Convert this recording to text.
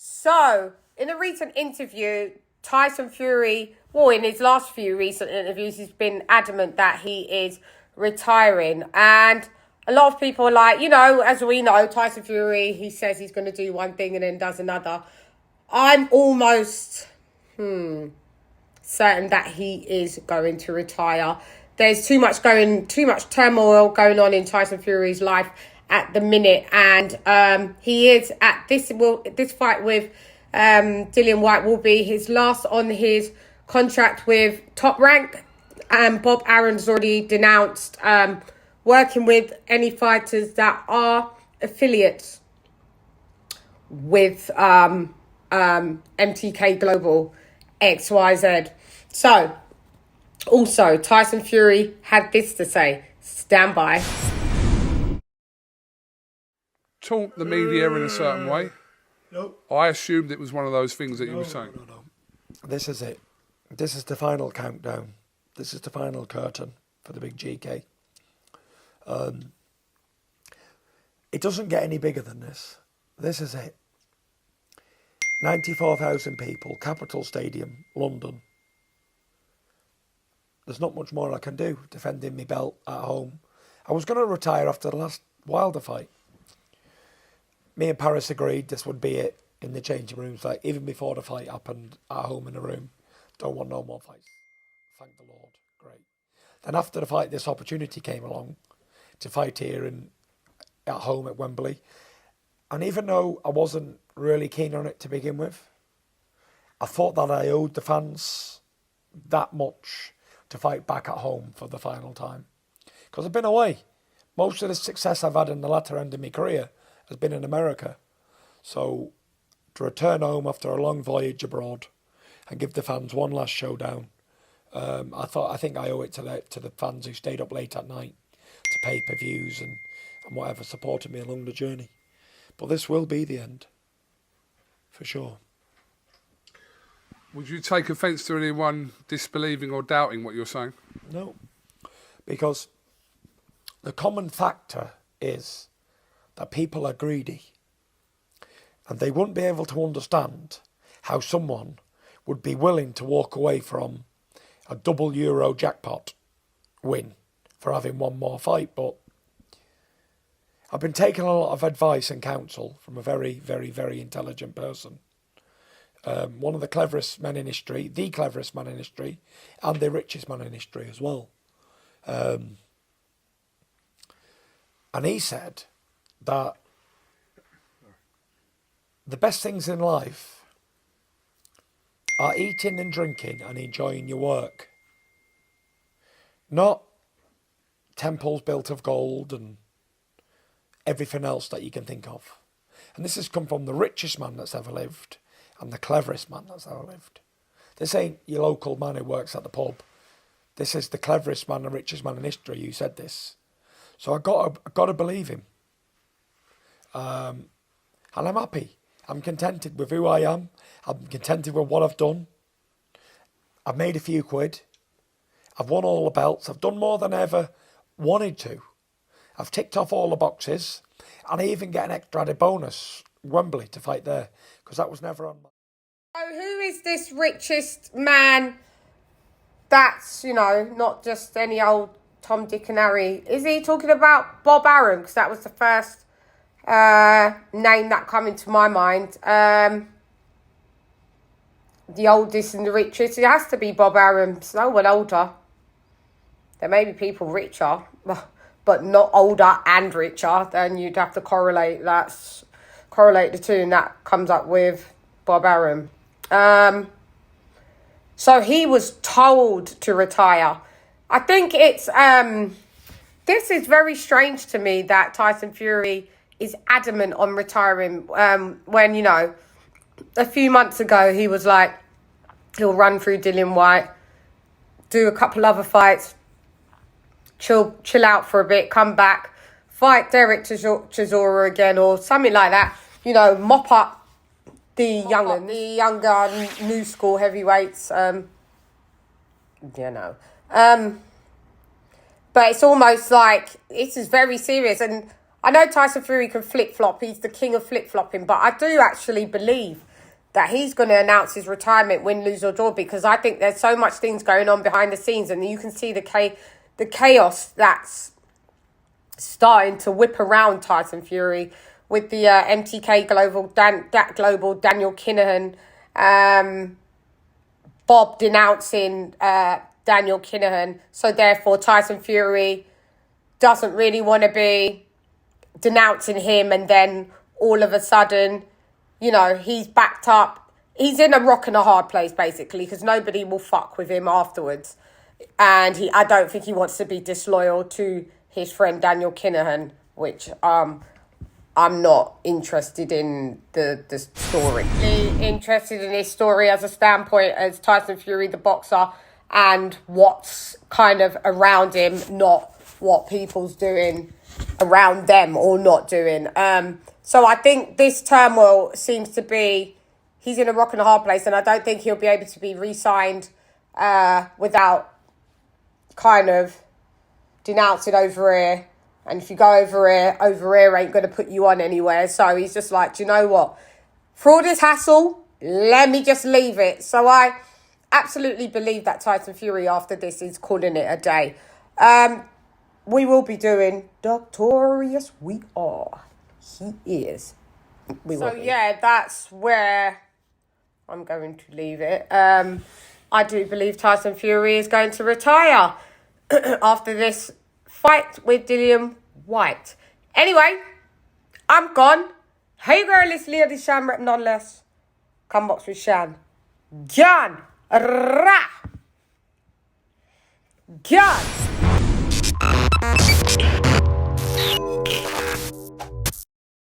So, in a recent interview, Tyson Fury, well, in his last few recent interviews, he's been adamant that he is retiring. And a lot of people are like, as we know, Tyson Fury, he says he's going to do one thing and then does another. I'm almost certain that he is going to retire. There's too much turmoil going on in Tyson Fury's life at the minute, and he is at this fight with Dillian Whyte will be his last on his contract with Top Rank, and Bob Aaron's already denounced working with any fighters that are affiliates with MTK Global XYZ. So, also, Tyson Fury had this to say. Stand by. Taunt the media in a certain way. Nope. I assumed it was one of those things that you were saying. No. This is it. This is the final countdown. This is the final curtain for the big GK. It doesn't get any bigger than this. This is it. 94,000 people, Capital Stadium, London. There's not much more I can do defending my belt at home. I was going to retire after the last Wilder fight. Me and Paris agreed this would be it in the changing rooms. Like, even before the fight happened at home in the room, don't want no more fights. Thank the Lord. Great. Then after the fight, this opportunity came along to fight here at home at Wembley. And even though I wasn't really keen on it to begin with, I thought that I owed the fans that much to fight back at home for the final time. Because I've been away. Most of the success I've had in the latter end of my career has been in America. So to return home after a long voyage abroad and give the fans one last showdown, I think I owe it to the fans who stayed up late at night to pay-per-views and whatever supported me along the journey. But this will be the end, for sure. Would you take offence to anyone disbelieving or doubting what you're saying? No, because the common factor is that people are greedy, and they wouldn't be able to understand how someone would be willing to walk away from a double Euro jackpot win for having one more fight. But I've been taking a lot of advice and counsel from a very, very, very intelligent person. One of the cleverest men in history, the cleverest man in history, and the richest man in history as well. And he said that the best things in life are eating and drinking and enjoying your work. Not temples built of gold and everything else that you can think of. And this has come from the richest man that's ever lived and the cleverest man that's ever lived. This ain't your local man who works at the pub. This is the cleverest man and richest man in history who said this. So I got to believe him. And I'm happy. I'm contented with who I am. I'm contented with what I've done. I've made a few quid. I've won all the belts. I've done more than I ever wanted to. I've ticked off all the boxes, and I even get an extra added bonus, Wembley, to fight there, because that was never on my... So who is this richest man that's, not just any old Tom, Dick and Harry? Is he talking about Bob Aaron? Because that was the first name that come into my mind. The oldest and the richest, it has to be Bob Aaron. It's no one older. There may be people richer, but not older and richer. Then you'd have to correlate the two, and that comes up with Bob Aaron. So he was told to retire. I think it's this is very strange to me that Tyson Fury is adamant on retiring when, a few months ago he was like, he'll run through Dillian Whyte, do a couple other fights, chill out for a bit, come back, fight Derek Chisora again or something like that, mop up the younger new school heavyweights, but it's almost like this is very serious. And I know Tyson Fury can flip-flop. He's the king of flip-flopping. But I do actually believe that he's going to announce his retirement, win, lose or draw, because I think there's so much things going on behind the scenes, and you can see the chaos that's starting to whip around Tyson Fury with the MTK Global, Daniel Kinahan, Bob denouncing Daniel Kinahan. So therefore, Tyson Fury doesn't really want to be denouncing him, and then all of a sudden, you know, he's backed up. He's in a rock and a hard place, basically, because nobody will fuck with him afterwards. And I don't think he wants to be disloyal to his friend Daniel Kinahan, which I'm not interested in the story. Interested in his story as a standpoint as Tyson Fury, the boxer, and what's kind of around him, not what people's doing around them or not doing. So I think this turmoil seems to be, he's in a rock and a hard place, and I don't think he'll be able to be re-signed without kind of denouncing over here. And if you go over here ain't going to put you on anywhere. So he's just like, do you know what? For all this hassle, let me just leave it. So I absolutely believe that Tyson Fury after this is calling it a day. We will be doing Doctorious We Are. He is. Yeah, that's where I'm going to leave it. I do believe Tyson Fury is going to retire after this fight with Dillian White. Anyway, I'm gone. Hey girl, it's LadyChann, rep none less. Come box with Shan. John. Ra. John.